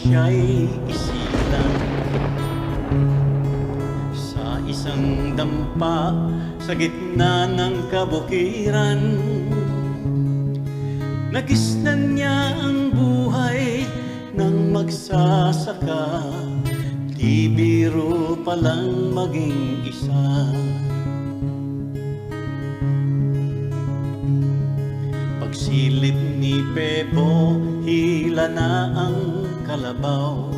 siya'y isilang sa isang dampa sa gitna ng kabukiran. Nagisnan niya ang buhay ng magsasaka, di biro palang maging isa. Pagsilip ni Bebo, hila na ang kalabaw.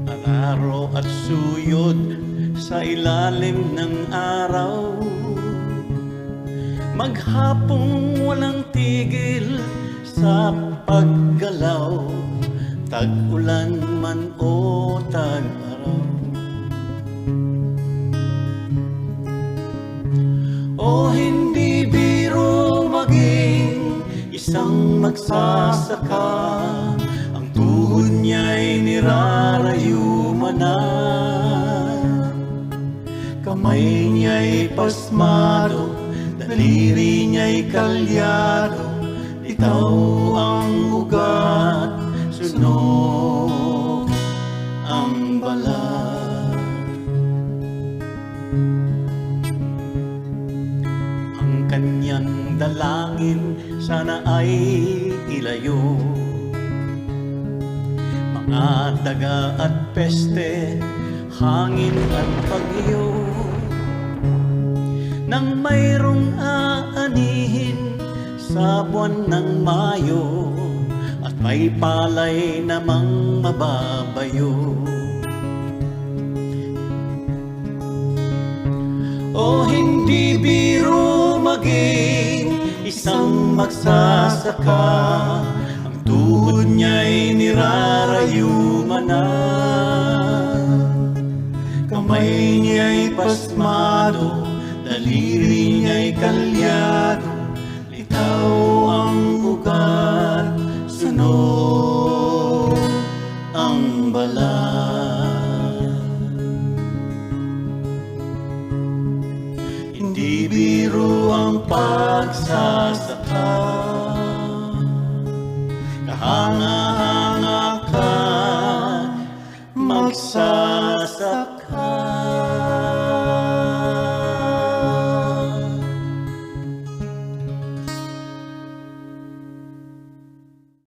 Araro at suyod sa ilalim ng araw. Maghapong walang tigil sa paggalaw, tag-ulan man o tag-araw. O hindi biro maging isang magsasaka, ang tuhod niya'y nirarayuman na, kamay niya'y pasmado, daliri niya'y kalyado, itaw ang ugat, sunog ang balat. Ang kanyang dalangin sana ay ilayo mga daga at peste, hangin at bagyo. Nang mayroong aanihin sa buwan ng Mayo, at may palay namang mababayo. O hindi biro maging isang magsasaka, ang tuhod niya'y nirarayuman na, kamay niya'y pasmado, daliri niya'y kalyado, litaw ang ugat, sunog ang balat. Hindi biro ang pagsasaka, kahanga-hanga ka magsasaka.